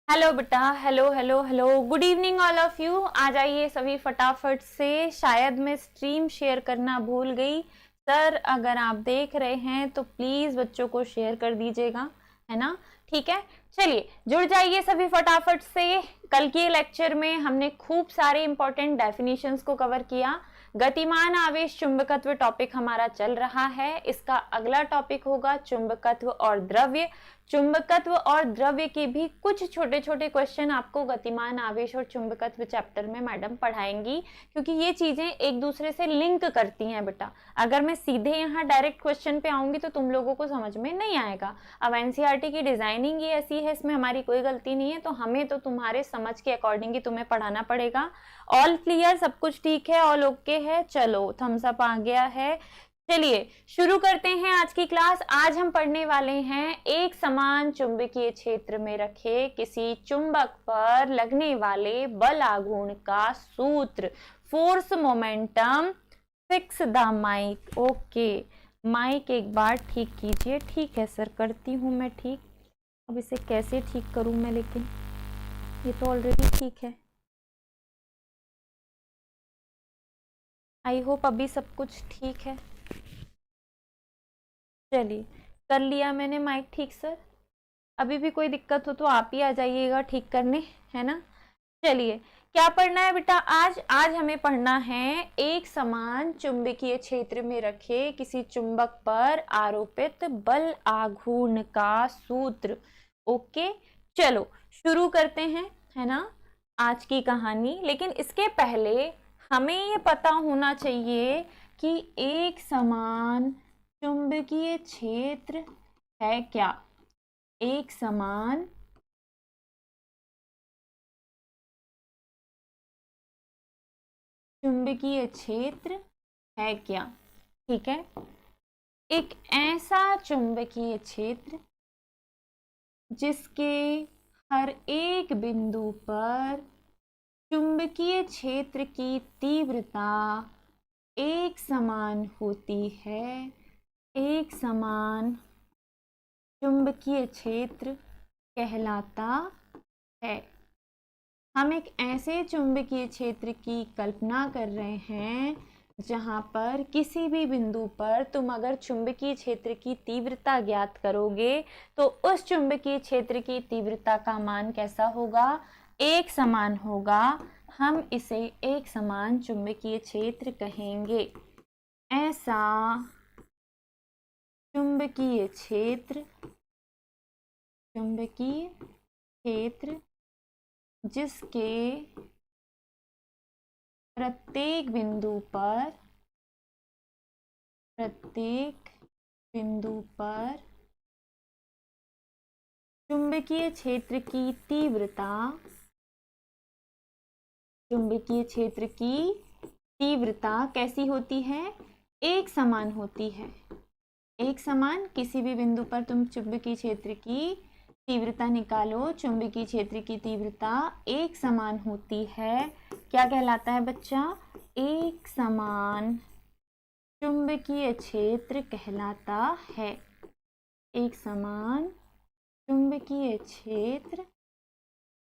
Hello बेटा, hello hello hello, good evening all of you. आ जाइए सभी फटाफट से। शायद मैं स्ट्रीम शेयर करना भूल गई। सर अगर आप देख रहे हैं तो प्लीज बच्चों को शेयर कर दीजिएगा, है ना। ठीक है, चलिए जुड़ जाइए सभी फटाफट से। कल के लेक्चर में हमने खूब सारे इंपॉर्टेंट डेफिनेशंस को कवर किया। गतिमान आवेश चुंबकत्व टॉपिक हमारा चल रहा है। इसका अगला टॉपिक होगा चुंबकत्व और द्रव्य। चुंबकत्व और द्रव्य के भी कुछ छोटे छोटे क्वेश्चन आपको गतिमान आवेश और चुंबकत्व चैप्टर में मैडम पढ़ाएंगी, क्योंकि ये चीजें एक दूसरे से लिंक करती हैं बेटा। अगर मैं सीधे यहाँ डायरेक्ट क्वेश्चन पे आऊंगी तो तुम लोगों को समझ में नहीं आएगा। अब एनसीईआरटी की डिजाइनिंग ही ऐसी है, इसमें हमारी कोई गलती नहीं है, तो हमें तो तुम्हारे समझ के अकॉर्डिंग ही तुम्हें पढ़ाना पड़ेगा। ऑल क्लियर, सब कुछ ठीक है, ऑल ओके है। चलो थम्स अप आ गया है। चलिए शुरू करते हैं आज की क्लास। आज हम पढ़ने वाले हैं एक समान चुंबकीय क्षेत्र में रखे किसी चुंबक पर लगने वाले बल आघूर्ण का सूत्र। Force momentum fix the mic. Okay, mic एक बार ठीक कीजिए। ठीक है सर, करती हूँ मैं ठीक। अब इसे कैसे ठीक करूँ मैं, लेकिन ये तो ऑलरेडी ठीक है। आई होप अभी सब कुछ ठीक है। चलिए कर लिया मैंने माइक ठीक सर। अभी भी कोई दिक्कत हो तो आप ही आ जाइएगा ठीक करने, है ना। चलिए क्या पढ़ना है बेटा आज? आज हमें पढ़ना है एक समान चुंबकीय क्षेत्र में रखे किसी चुंबक पर आरोपित बल आघूर्ण का सूत्र। ओके, चलो शुरू करते हैं, है ना, आज की कहानी। लेकिन इसके पहले हमें ये पता होना चाहिए कि एक समान चुंबकीय क्षेत्र है क्या। एक समान चुंबकीय क्षेत्र है क्या। ठीक है, एक ऐसा चुंबकीय क्षेत्र जिसके हर एक बिंदु पर चुंबकीय क्षेत्र की तीव्रता एक समान होती है। एक समान चुंबकीय क्षेत्र कहलाता है। हम एक ऐसे चुंबकीय क्षेत्र की कल्पना कर रहे हैं जहां पर किसी भी बिंदु पर तुम अगर चुंबकीय क्षेत्र की तीव्रता ज्ञात करोगे तो उस चुंबकीय क्षेत्र की तीव्रता का मान कैसा होगा? एक समान होगा। हम इसे एक समान चुंबकीय क्षेत्र कहेंगे। ऐसा चुंबकीय क्षेत्र, चुंबकीय क्षेत्र जिसके प्रत्येक बिंदु पर चुंबकीय क्षेत्र की तीव्रता, चुंबकीय क्षेत्र की तीव्रता कैसी होती है? एक समान होती है। एक समान, किसी भी बिंदु पर तुम चुंबकीय क्षेत्र की तीव्रता निकालो, चुंबकीय क्षेत्र की तीव्रता एक समान होती है। क्या कहलाता है बच्चा? एक समान चुंबकीय क्षेत्र कहलाता है। एक समान चुंबकीय क्षेत्र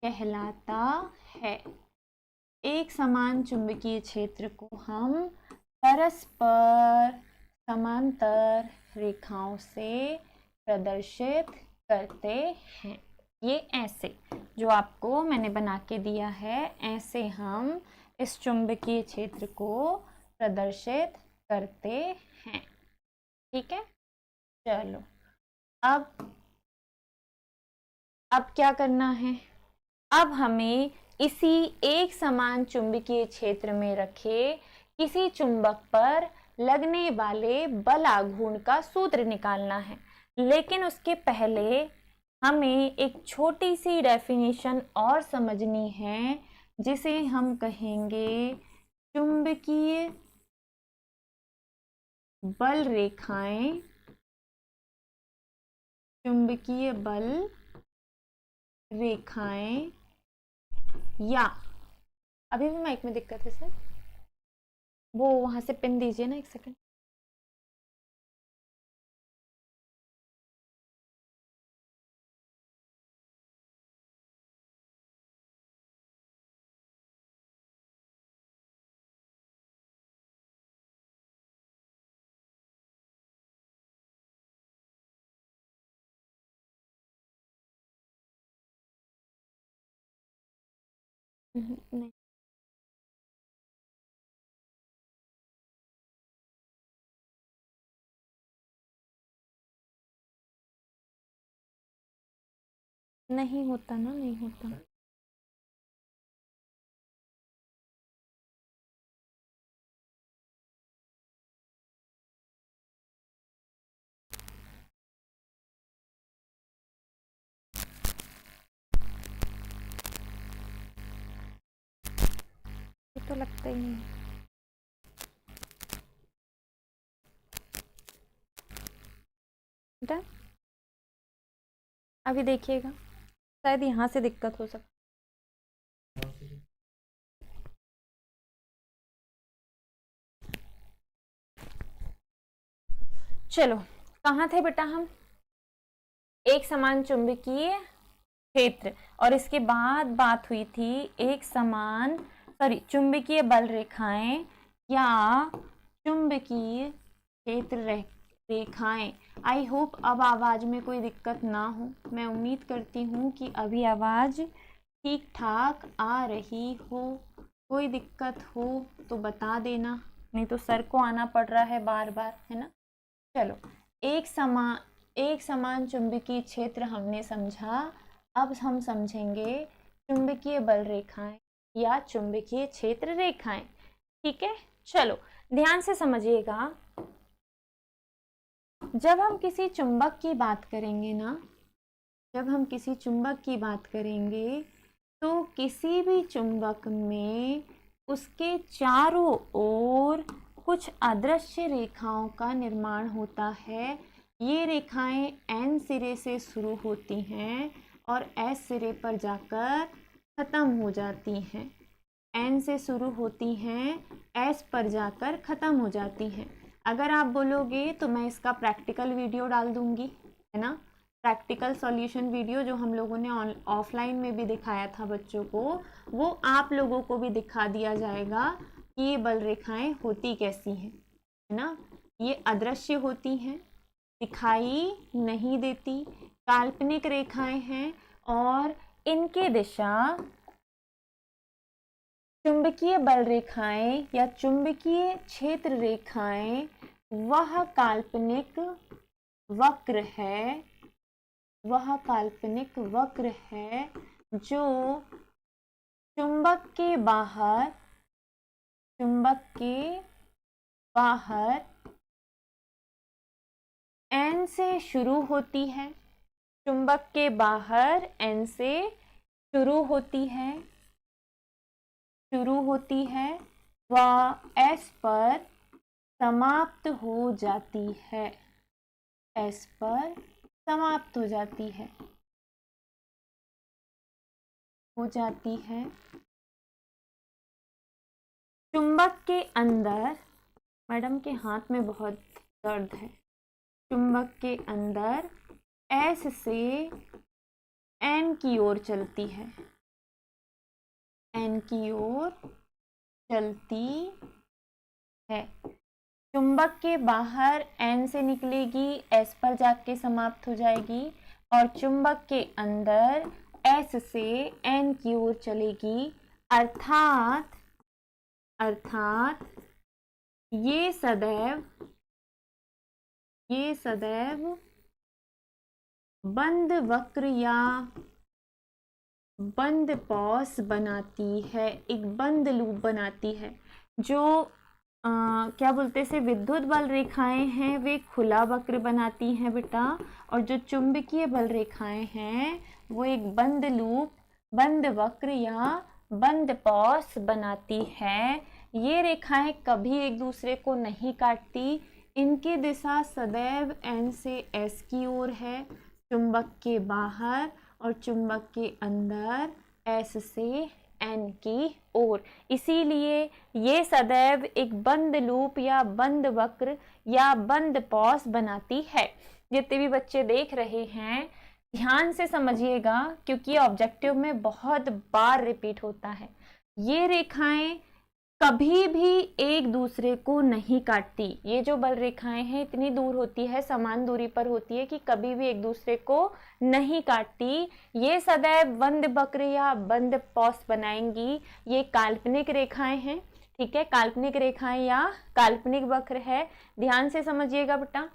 कहलाता है। एक समान चुंबकीय क्षेत्र को हम परस्पर समांतर रेखाओं से प्रदर्शित करते हैं। ये ऐसे जो आपको मैंने बना के दिया है, ऐसे हम इस चुंबकीय क्षेत्र को प्रदर्शित करते हैं। ठीक है, चलो अब क्या करना है? अब हमें इसी एक समान चुंबकीय क्षेत्र में रखे किसी चुंबक पर लगने वाले बल आघूर्ण का सूत्र निकालना है। लेकिन उसके पहले हमें एक छोटी सी डेफिनेशन और समझनी है, जिसे हम कहेंगे चुंबकीय बल रेखाएं। चुंबकीय बल रेखाएं, या अभी भी माइक में दिक्कत है सर, वो वहां से पिन दीजिए ना, एक सेकंड। नहीं, नहीं होता ना, नहीं होता। ये तो लगता ही नहीं। डन। अभी देखिएगा, शायद यहाँ से दिक्कत हो सकती। चलो, कहाँ थे बेटा हम? एक समान चुंबकीय क्षेत्र, और इसके बाद बात हुई थी एक समान चुंबकीय बल रेखाएं या चुंबकीय क्षेत्र रेखाएं। आई होप अब आवाज में कोई दिक्कत ना हो। मैं उम्मीद करती हूँ कि अभी आवाज ठीक ठाक आ रही हो। कोई दिक्कत हो तो बता देना, नहीं तो सर को आना पड़ रहा है बार बार, है ना। चलो, एक समान चुंबकीय क्षेत्र हमने समझा। अब हम समझेंगे चुंबकीय बल रेखाएं या चुंबकीय क्षेत्र रेखाएं। ठीक है, चलो ध्यान से समझिएगा। जब हम किसी चुंबक की बात करेंगे ना, जब हम किसी चुंबक की बात करेंगे तो किसी भी चुंबक में उसके चारों ओर कुछ अदृश्य रेखाओं का निर्माण होता है। ये रेखाएं एन सिरे से शुरू होती हैं और एस सिरे पर जाकर ख़त्म हो जाती हैं। एन से शुरू होती हैं, एस पर जाकर ख़त्म हो जाती हैं। अगर आप बोलोगे तो मैं इसका प्रैक्टिकल वीडियो डाल दूंगी, है ना। प्रैक्टिकल सॉल्यूशन वीडियो जो हम लोगों ने ऑफलाइन में भी दिखाया था बच्चों को, वो आप लोगों को भी दिखा दिया जाएगा कि ये बल रेखाएं होती कैसी हैं, है ना। ये अदृश्य होती हैं, दिखाई नहीं देती, काल्पनिक रेखाएं हैं और इनकी दिशा चुंबकीय बल रेखाएं या चुंबकीय क्षेत्र रेखाएं वह काल्पनिक वक्र है, वह काल्पनिक वक्र है जो चुंबक के बाहर एन से शुरू होती है। चुंबक के बाहर एन से शुरू होती है व एस पर समाप्त हो जाती है। एस पर समाप्त हो जाती है। चुंबक के अंदर, मैडम के हाथ में बहुत दर्द है। चुंबक के अंदर एस से एन की ओर चलती है, एन की ओर चलती है। चुंबक के बाहर एन से निकलेगी, एस पर जाके समाप्त हो जाएगी, और चुंबक के अंदर एस से एन की ओर चलेगी। अर्थात ये सदैव बंद वक्र या बंद पॉस बनाती है, एक बंद लूप बनाती है। जो क्या बोलते हैं, विद्युत बल रेखाएं हैं वे खुला वक्र बनाती हैं बेटा, और जो चुंबकीय बल रेखाएं हैं वो एक बंद लूप, बंद वक्र या बंद पॉस बनाती है। ये रेखाएं कभी एक दूसरे को नहीं काटती, इनकी दिशा सदैव एन से एस की ओर है चुंबक के बाहर, और चुंबक के अंदर एस से एन की ओर। इसीलिए ये सदैव एक बंद लूप या बंद वक्र या बंद पॉस बनाती है। जितने भी बच्चे देख रहे हैं ध्यान से समझिएगा, क्योंकि ऑब्जेक्टिव में बहुत बार रिपीट होता है। ये रेखाएं कभी भी एक दूसरे को नहीं काटती। ये जो बल रेखाएं हैं इतनी दूर होती है, समान दूरी पर होती है कि कभी भी एक दूसरे को नहीं काटती। ये सदैव बंद वक्र या बंद पॉस बनाएंगी। ये काल्पनिक रेखाएं हैं, ठीक है, काल्पनिक रेखाएं या काल्पनिक वक्र है। ध्यान से समझिएगा बेटा,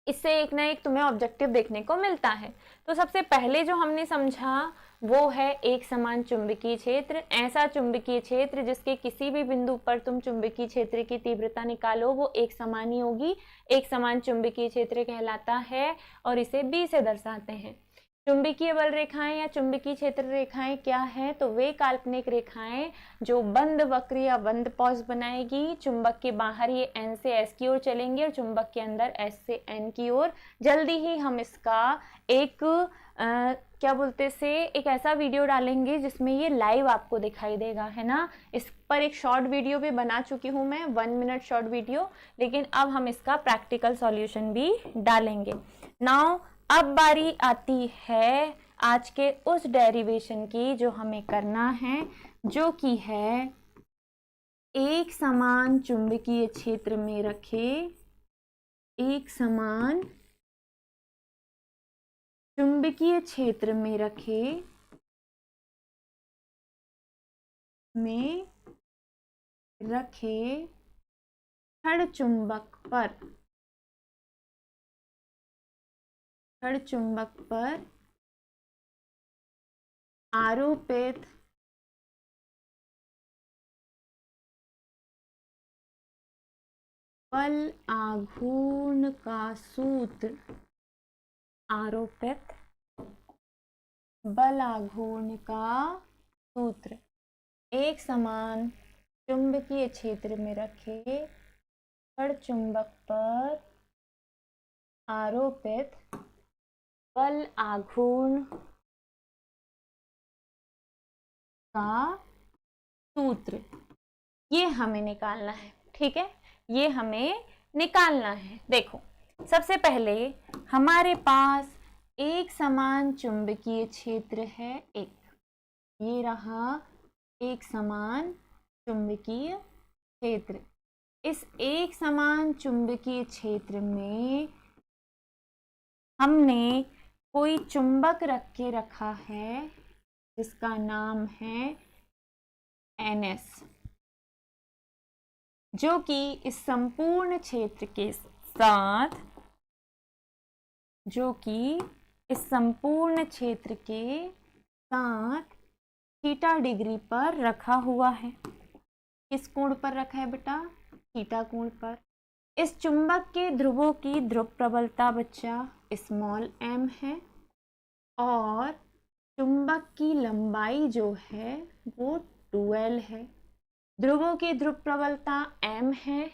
इससे एक ना एक तुम्हें ऑब्जेक्टिव देखने को मिलता है। तो सबसे पहले जो हमने समझा वो है एक समान चुंबकीय क्षेत्र। ऐसा चुंबकीय क्षेत्र जिसके किसी भी बिंदु पर तुम चुंबकीय क्षेत्र की तीव्रता निकालो वो एक समान ही होगी, एक समान चुंबकीय क्षेत्र कहलाता है और इसे B से दर्शाते हैं। चुंबकीय बल रेखाएं या चुंबकीय क्षेत्र रेखाएं क्या है, तो वे काल्पनिक रेखाएं जो बंद वक्र या बंद पॉज बनाएगी। चुंबक के बाहर ये N से S की ओर चलेंगे और चुंबक के अंदर S से N की ओर। जल्दी ही हम इसका एक क्या बोलते से एक ऐसा वीडियो डालेंगे जिसमें ये लाइव आपको दिखाई देगा, है ना। इस पर एक शॉर्ट वीडियो भी बना चुकी हूँ मैं, 1 मिनट शॉर्ट वीडियो, लेकिन अब हम इसका प्रैक्टिकल सॉल्यूशन भी डालेंगे। नाउ अब बारी आती है आज के उस डेरिवेशन की जो हमें करना है, जो कि है एक समान चुंबकीय क्षेत्र में रखे, एक समान चुंबकीय क्षेत्र में रखे छड़ चुंबक पर आरोपित बल आघूर्ण का सूत्र, आरोपित बल आघूर्ण का सूत्र एक समान चुंबकीय क्षेत्र में रखे छड़ चुंबक पर आरोपित बल आघूर्ण का सूत्र, ये हमें निकालना है, ठीक है, ये हमें निकालना है। देखो सबसे पहले हमारे पास एक समान चुंबकीय क्षेत्र है, एक ये रहा एक समान चुंबकीय क्षेत्र। इस एक समान चुंबकीय क्षेत्र में हमने कोई चुंबक रख के रखा है जिसका नाम है NS, जो कि इस संपूर्ण क्षेत्र के साथ थीटा डिग्री पर रखा हुआ है। किस कोण पर रखा है बेटा? थीटा कोण पर। इस चुंबक के ध्रुवों की ध्रुव प्रबलता बच्चा स्मॉल m है और चुंबक की लंबाई जो है वो 2L है। ध्रुवों की ध्रुव प्रबलता m है,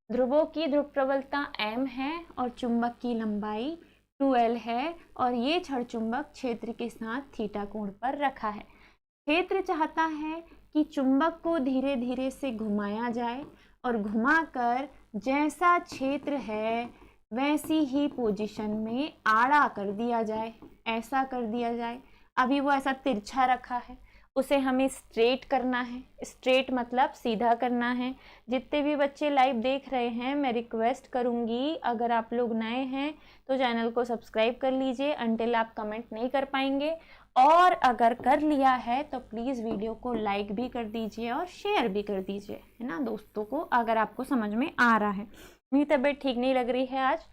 ध्रुवों की ध्रुव प्रबलता m है और चुंबक की लंबाई 2L है और ये छड़ चुंबक क्षेत्र के साथ थीटा कोण पर रखा है। क्षेत्र चाहता है कि चुंबक को धीरे धीरे से घुमाया जाए और घुमाकर जैसा क्षेत्र है वैसी ही पोजीशन में आड़ा कर दिया जाए, ऐसा कर दिया जाए। अभी वो ऐसा तिरछा रखा है, उसे हमें स्ट्रेट करना है। स्ट्रेट मतलब सीधा करना है। जितने भी बच्चे लाइव देख रहे हैं मैं रिक्वेस्ट करूंगी, अगर आप लोग नए हैं तो चैनल को सब्सक्राइब कर लीजिए अंटिल आप कमेंट नहीं कर पाएंगे, और अगर कर लिया है तो प्लीज़ वीडियो को लाइक भी कर दीजिए और शेयर भी कर दीजिए, है ना, दोस्तों को, अगर आपको समझ में आ रहा है। मेरी तबीयत ठीक नहीं लग रही है आज,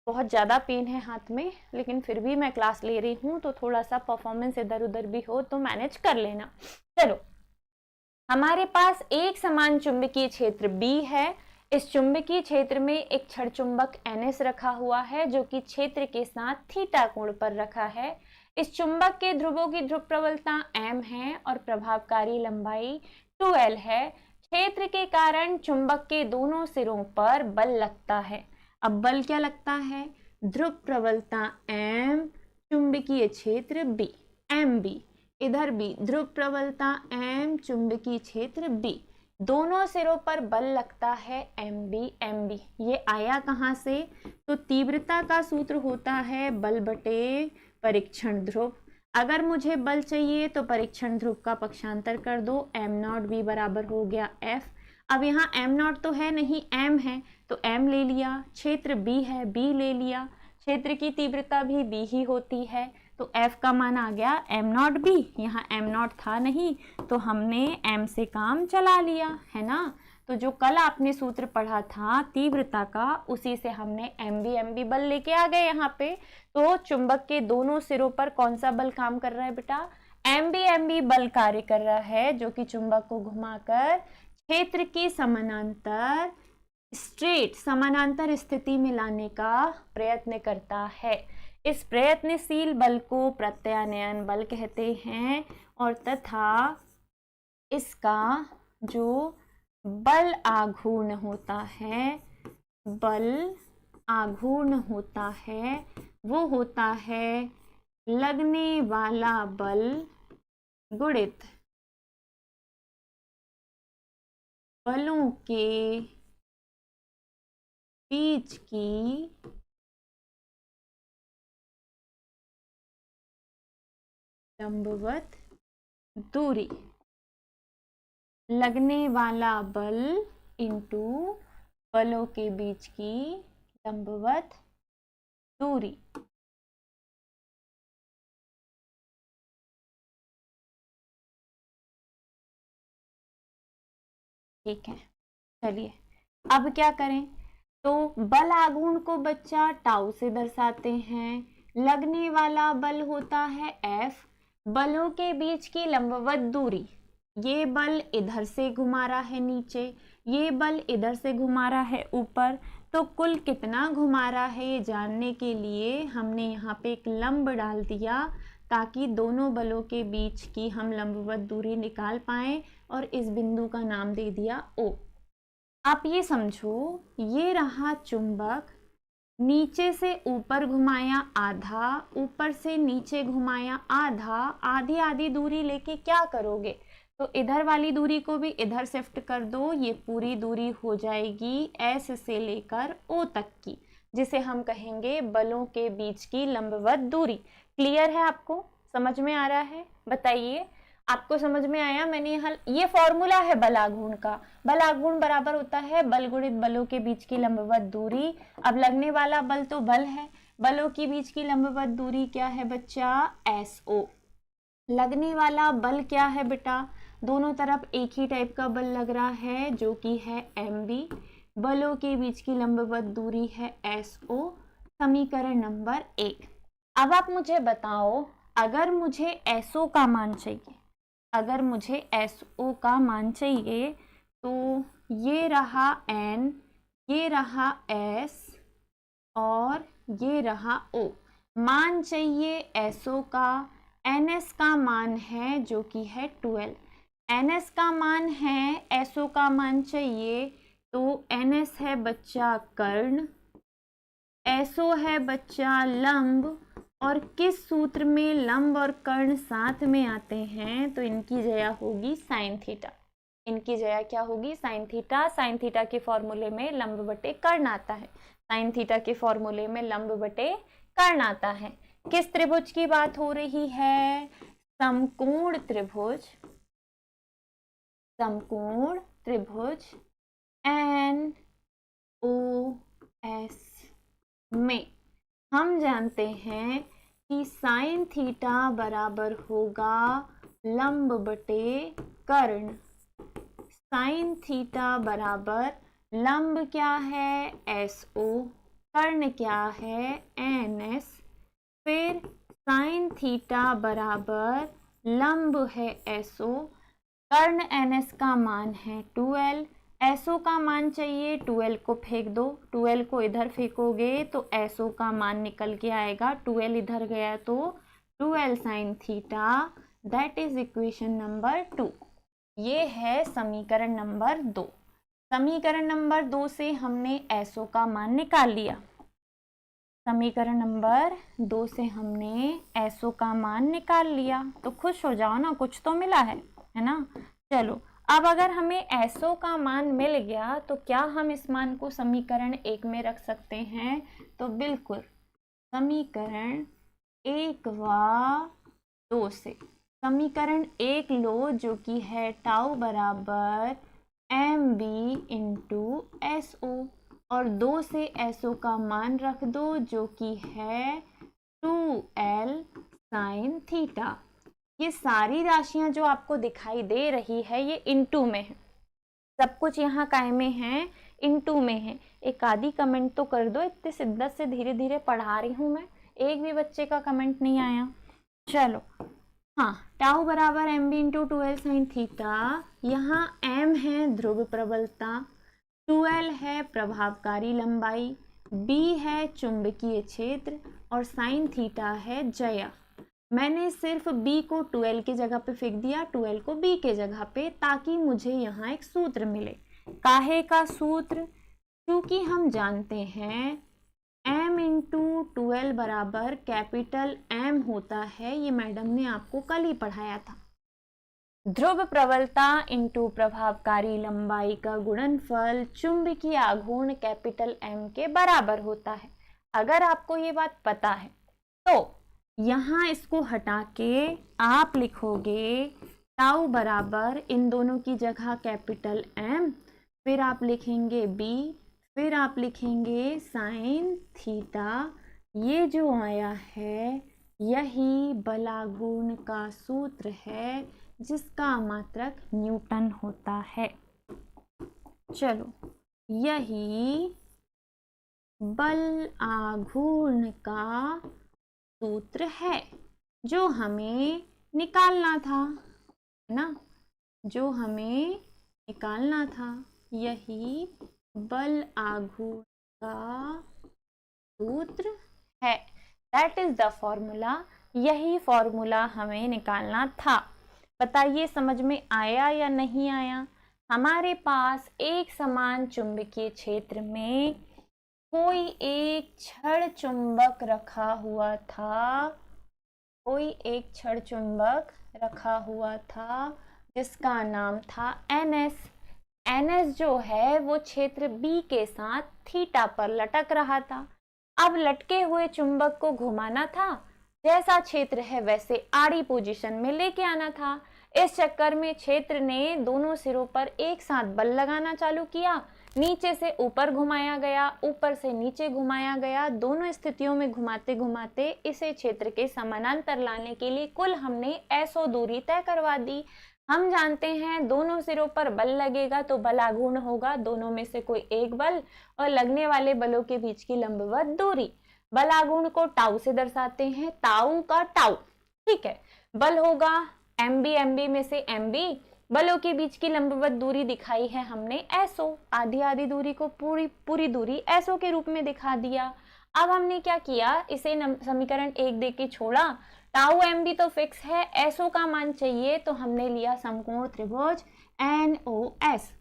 बहुत ज़्यादा पेन है हाथ में, लेकिन फिर भी मैं क्लास ले रही हूँ तो थोड़ा सा परफॉर्मेंस इधर उधर भी हो तो मैनेज कर लेना। चलो, हमारे पास एक समान चुंबकीय क्षेत्र B है। इस चुंबकीय क्षेत्र में एक छड़ चुंबक NS रखा हुआ है जो कि क्षेत्र के साथ थीटा कोण पर रखा है। इस चुंबक के ध्रुवों की ध्रुव प्रबलता m है और प्रभावकारी लंबाई 2L है। क्षेत्र के कारण चुंबक के दोनों सिरों पर बल लगता है। अब बल क्या लगता है? ध्रुव प्रबलता m, चुंबकीय क्षेत्र B, MB, इधर भी ध्रुव प्रबलता m, चुंबकीय क्षेत्र B, दोनों सिरों पर बल लगता है MB। ये आया कहाँ से? तो तीव्रता का सूत्र होता है बल बटे परीक्षण ध्रुव। अगर मुझे बल चाहिए तो परीक्षण ध्रुव का पक्षांतर कर दो, m0 B बराबर हो गया F। अब यहाँ एम नॉट तो है नहीं, एम है तो एम ले लिया, क्षेत्र बी है बी ले लिया, क्षेत्र की तीव्रता भी बी ही होती है, तो एफ का मान आ गया एम नॉट बी। यहाँ एम नॉट था नहीं तो हमने एम से काम चला लिया, है ना। तो जो कल आपने सूत्र पढ़ा था तीव्रता का, उसी से हमने एम बी बल लेके आ गए यहाँ पे। तो चुंबक के दोनों सिरों पर कौन सा बल काम कर रहा है बेटा? एम बी बल कार्य कर रहा है, जो कि चुंबक को घुमाकर क्षेत्र की समानांतर स्ट्रेट समानांतर स्थिति में लाने का प्रयत्न करता है। इस प्रयत्नशील बल को प्रत्यानयन बल कहते हैं, और तथा इसका जो बल आघूर्ण होता है, बल आघूर्ण होता है, वो होता है लगने वाला बल गुणित बलों के बीच की लंबवत दूरी। लगने वाला बल इंटू बलों के बीच की लंबवत दूरी। ठीक है, चलिए अब क्या करें। तो बल आघूर्ण को बच्चा टाउ से दर्शाते हैं, लगने वाला बल होता है एफ, बलों के बीच की लंबवत दूरी, ये बल इधर से घुमा रहा है नीचे, ये बल इधर से घुमा रहा है ऊपर, तो कुल कितना घुमा रहा है ये जानने के लिए हमने यहाँ पे एक लंब डाल दिया, ताकि दोनों बलों के बीच की हम लंबवत दूरी निकाल पाएं, और इस बिंदु का नाम दे दिया ओ। आप ये समझो, ये रहा चुंबक, नीचे से ऊपर घुमाया आधा, ऊपर से नीचे घुमाया आधा, आधी आधी दूरी लेके क्या करोगे, तो इधर वाली दूरी को भी इधर शिफ्ट कर दो, ये पूरी दूरी हो जाएगी एस से लेकर ओ तक की, जिसे हम कहेंगे बलों के बीच की लंबवत दूरी। क्लियर है? आपको समझ में आ रहा है? बताइए, आपको समझ में आया? मैंने ये फॉर्मूला है बल आघूर्ण का। बल आघूर्ण बराबर होता है बल गुणित बलों के बीच की लंबवत दूरी। अब लगने वाला बल तो बल है, बलों के बीच की लंबवत दूरी क्या है बच्चा? SO। लगने वाला बल क्या है बेटा? दोनों तरफ एक ही टाइप का बल लग रहा है, जो कि है MB। बलों के बीच की लंबवत दूरी है SO। समीकरण नंबर 1। अब आप मुझे बताओ, अगर मुझे SO का मान चाहिए, अगर मुझे SO का मान चाहिए, तो ये रहा N, ये रहा S और ये रहा O। मान चाहिए SO का, NS का मान है जो कि है 12। NS का मान है, SO का मान चाहिए, तो NS है बच्चा कर्ण, SO है बच्चा लंब, और किस सूत्र में लंब और कर्ण साथ में आते हैं, तो इनकी जया होगी साइन थीटा। इनकी जया क्या होगी? Sine theta. साइन थीटा के फॉर्मूले में लंब बटे कर्ण आता है, साइन थीटा के फॉर्मूले में लंब बटे कर्ण आता है। किस त्रिभुज की बात हो रही है? समकोण त्रिभुज, समकोण त्रिभुज NOS में हम जानते हैं कि साइन थीटा बराबर होगा लंब बटे कर्ण। साइन थीटा बराबर लंब क्या है? SO, कर्ण क्या है? NS। फिर साइन थीटा बराबर लंब है SO, कर्ण NS का मान है 12, SO का मान चाहिए, 12 को फेंक दो, 12 को इधर फेंकोगे तो SO का मान निकल के आएगा, 12 इधर गया तो 12 sine theta, that is equation number 2। ये है समीकरण नंबर 2। समीकरण नंबर 2 से हमने SO का मान निकाल लिया। समीकरण नंबर 2 से हमने SO का मान निकाल लिया, तो खुश हो जाओ ना, कुछ तो मिला है ना। चलो, अब अगर हमें SO का मान मिल गया, तो क्या हम इस मान को समीकरण 1 में रख सकते हैं? तो बिल्कुल, समीकरण 1 व 2 से समीकरण 1 लो, जो कि है टाउ बराबर m b into s o, और 2 से एस ओ का मान रख दो जो कि है 2l साइन थीटा। ये सारी राशियां जो आपको दिखाई दे रही है ये इनटू में है, सब कुछ यहाँ काय में है, इनटू में है। एक आधी कमेंट तो कर दो, इतने शिद्दत से धीरे धीरे पढ़ा रही हूँ मैं, एक भी बच्चे का कमेंट नहीं आया। चलो हाँ, टाउ बराबर m b into 2l sine theta. यहाँ m है ध्रुव प्रबलता, 2l है प्रभावकारी लंबाई, b है चुंबकीय क्षेत्र और साइन थीटा है ज्या। मैंने सिर्फ b को 2l की जगह पे फेंक दिया, 2l को b के जगह पे, ताकि मुझे यहाँ एक सूत्र मिले। काहे का सूत्र? क्योंकि हम जानते हैं m इंटू 2l बराबर कैपिटल M होता है, ये मैडम ने आपको कल ही पढ़ाया था। ध्रुव प्रबलता इंटू प्रभावकारी लंबाई का गुणनफल चुंबकीय आघूर्ण कैपिटल M के बराबर होता है। अगर आपको ये बात पता है तो यहाँ इसको हटा के आप लिखोगे टाउ बराबर इन दोनों की जगह कैपिटल M, फिर आप लिखेंगे B, फिर आप लिखेंगे साइन थीटा। ये जो आया है यही बलागुण का सूत्र है जिसका मात्रक न्यूटन होता है। चलो, यही बल आघूर्ण का सूत्र है जो हमें निकालना था, है ना, जो हमें निकालना था। यही बल आघूर्ण का सूत्र है, दैट इज द फॉर्मूला। यही फॉर्मूला हमें निकालना था। बताइए समझ में आया या नहीं आया? हमारे पास एक समान चुंबकीय क्षेत्र में कोई एक छड़ चुंबक रखा हुआ था, कोई एक छड़ चुंबक रखा हुआ था जिसका नाम था NS। NS जो है वो क्षेत्र B के साथ थीटा पर लटक रहा था। अब लटके हुए चुंबक को घुमाना था, जैसा क्षेत्र है वैसे आड़ी पोजीशन में लेके आना था। इस चक्कर में क्षेत्र ने दोनों सिरों पर एक साथ बल लगाना चालू किया। नीचे से ऊपर घुमाया गया, ऊपर से नीचे घुमाया गया। दोनों स्थितियों में घुमाते घुमाते इसे क्षेत्र के समानांतर लाने के लिए कुल हमने एसओ दूरी तय करवा दी। हम जानते हैं दोनों सिरों पर बल लगेगा तो बल आघूर्ण होगा, दोनों में से कोई एक बल और लगने वाले बलों के बीच की लंबवत दूरी। बल आघूर्ण को टाउ से दर्शाते हैं, ताऊ का टाउ, ठीक है। बल होगा एमबी, एमबी में से एमबी, बलों के बीच की लंबवत दूरी दिखाई है हमने एसओ, आधी आधी दूरी को पूरी पूरी दूरी एसओ के रूप में दिखा दिया। अब हमने क्या किया, इसे समीकरण 1 दे के छोड़ा। टाउ एमबी तो फिक्स है, एसओ का मान चाहिए तो हमने लिया समकोण त्रिभुज एनओएस।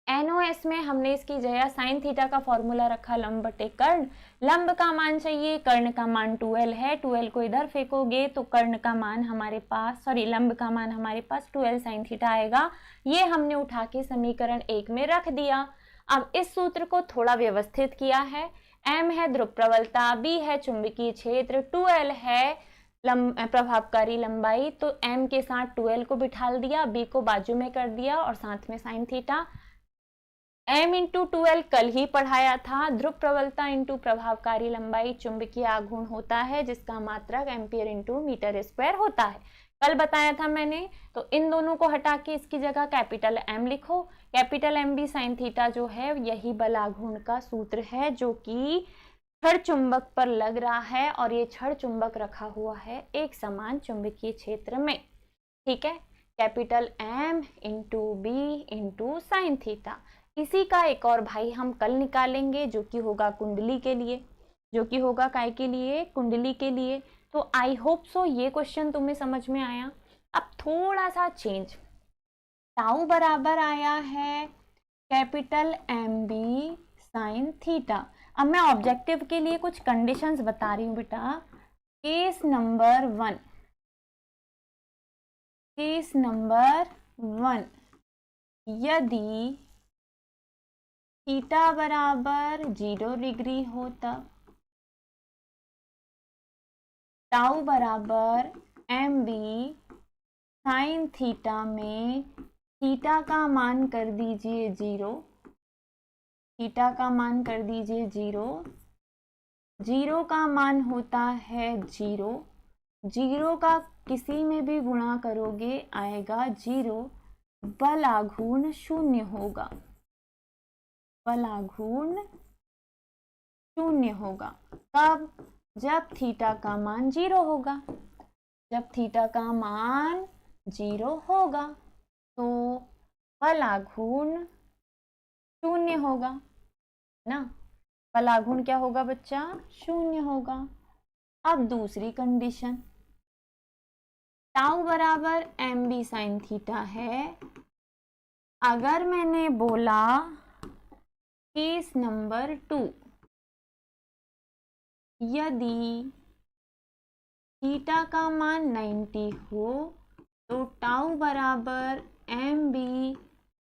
एनओएस में हमने इसकी जगह साइन थीटा का फॉर्मूला रखा लंब बटे कर्ण। लंब का मान चाहिए, कर्ण का मान 2l है, 2l को इधर फेंकोगे तो कर्ण का मान हमारे पास, सॉरी लंब का मान हमारे पास 2l साइन थीटा आएगा। ये हमने उठा के समीकरण 1 में रख दिया। अब इस सूत्र को थोड़ा व्यवस्थित किया है। m है ध्रुव प्रबलता, b है चुंबकीय क्षेत्र, 2l है प्रभावकारी लंबाई, तो m के साथ 2l को बिठाल दिया, b को बाजू में कर दिया और साथ में sine theta. m into 2l कल ही पढ़ाया था। ध्रुव प्रबलता इंटू प्रभावकारी लंबाई चुंबकीय आघूर्ण होता है जिसका मात्रक एम्पियर इंटू मीटर स्क्वायर होता है, कल बताया था मैंने। तो इन दोनों को हटा के इसकी जगह कैपिटल M लिखो। कैपिटल M भी साइन थीटा जो है यही बल आघूर्ण का सूत्र है जो कि छड़ चुंबक पर लग रहा है और ये छड़ चुंबक रखा हुआ है एक समान चुंबकीय क्षेत्र में, ठीक है। Capital M into B into sine theta. इसी का एक और भाई हम कल निकालेंगे जो कि होगा कुंडली के लिए, जो कि होगा काय के लिए, कुंडली के लिए। तो आई होप सो ये क्वेश्चन तुम्हें समझ में आया। अब थोड़ा सा चेंज, टाउ बराबर आया है कैपिटल MB साइन थीटा। अब मैं ऑब्जेक्टिव के लिए कुछ कंडीशंस बता रही हूँ बेटा। केस नंबर 1, केस नंबर 1, यदि थीटा बराबर 0 डिग्री हो तब टाउ बराबर MB साइन थीटा में थीटा का मान कर दीजिए 0, थीटा का मान कर दीजिए 0, 0 का मान होता है 0, 0 का किसी में भी गुणा करोगे आएगा 0, बल आघूर्ण 0 होगा, बल आघूर्ण 0 होगा। कब? जब थीटा का मान 0 होगा, जब थीटा का मान 0 होगा तो बल आघूर्ण 0 होगा ना। बल आघूर्ण क्या होगा बच्चा? 0 होगा। अब दूसरी कंडीशन, टाउ बराबर mb साइन थीटा है। अगर मैंने बोला केस नंबर 2, यदि थीटा का मान 90 हो तो टाउ बराबर mb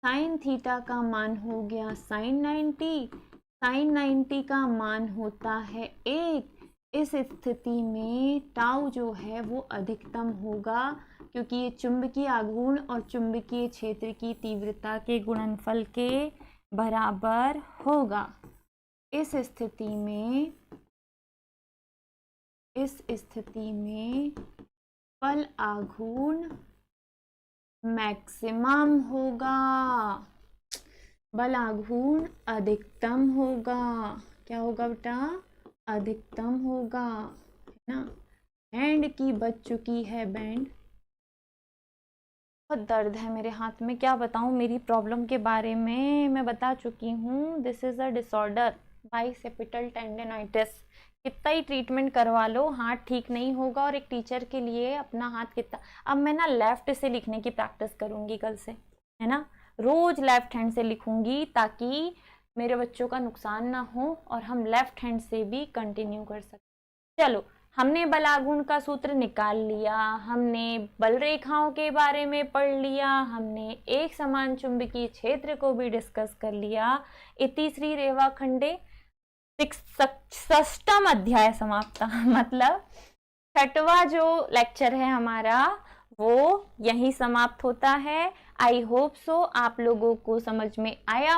साइन थीटा का मान हो गया साइन 90, साइन 90 का मान होता है 1। इस स्थिति में टाउ जो है वो अधिकतम होगा, क्योंकि ये चुंबकीय आघूर्ण और चुंबकीय क्षेत्र की तीव्रता के गुणनफल के बराबर होगा। इस स्थिति में बल आघूर्ण मैक्सिमम होगा, बल आघूर्ण अधिकतम होगा। क्या होगा बेटा? अधिकतम होगा, है ना। बैंड की बज चुकी है बैंड। बहुत दर्द है मेरे हाथ में, क्या बताऊं मेरी प्रॉब्लम के बारे में मैं बता चुकी हूँ। This is a disorder bicipital tendinitis. कितना ही ट्रीटमेंट करवा लो हाथ ठीक नहीं होगा। और एक टीचर के लिए अपना हाथ कितना, अब मैं ना लेफ्ट से लिखने की प्रैक्टिस करूंगी कल से, है ना। रोज लेफ्ट हैंड से लिखूंगी ताकि मेरे बच्चों का नुकसान ना हो और हम लेफ्ट हैंड से भी कंटिन्यू कर सकें। चलो, हमने बल आघूर्ण का सूत्र निकाल लिया, हमने बल रेखाओं के बारे में पढ़ लिया, हमने एक समान चुंबकीय क्षेत्र को भी डिस्कस कर लिया। इतिश्री रेवाखंडे षष्ठम अध्याय समाप्त मतलब छठवां जो लेक्चर है हमारा वो यही समाप्त होता है। आई होप सो आप लोगों को समझ में आया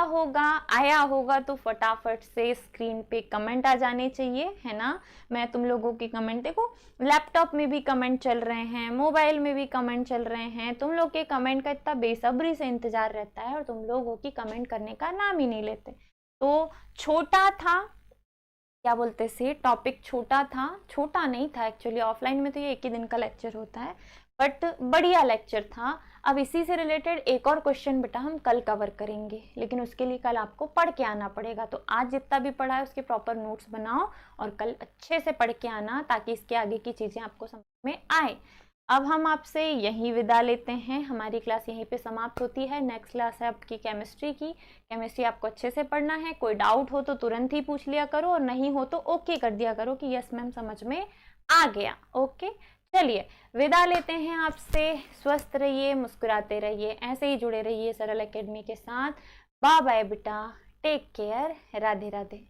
होगा तो फटाफट से स्क्रीन पे कमेंट आ जाने चाहिए, है ना। मैं तुम लोगों की कमेंट, देखो लैपटॉप में भी कमेंट चल रहे हैं, मोबाइल में भी कमेंट चल रहे हैं, तुम लोग के कमेंट का इतना बेसब्री से इंतजार रहता है और तुम लोगों की कमेंट करने का नाम ही नहीं लेते। तो छोटा था, क्या बोलते से, टॉपिक छोटा था, छोटा नहीं था एक्चुअली। ऑफलाइन में तो ये एक ही दिन का लेक्चर होता है, बट बढ़िया लेक्चर था। अब इसी से रिलेटेड एक और क्वेश्चन बेटा हम कल कवर करेंगे, लेकिन उसके लिए कल आपको पढ़ के आना पड़ेगा। तो आज जितना भी पढ़ा है उसके प्रॉपर नोट्स बनाओ और कल अच्छे से पढ़ के आना ताकि इसके आगे की चीज़ें आपको समझ में आए। अब हम आपसे यहीं विदा लेते हैं, हमारी क्लास यहीं पे समाप्त होती है। नेक्स्ट क्लास है आपकी केमिस्ट्री की। केमिस्ट्री आपको अच्छे से पढ़ना है, कोई डाउट हो तो तुरंत ही पूछ लिया करो और नहीं हो तो ओके कर दिया करो कि यस मैम समझ में आ गया। ओके, चलिए विदा लेते हैं आपसे। स्वस्थ रहिए, मुस्कुराते रहिए, ऐसे ही जुड़े रहिए सरल एकेडमी के साथ। बाय बाय बेटा, टेक केयर, राधे राधे।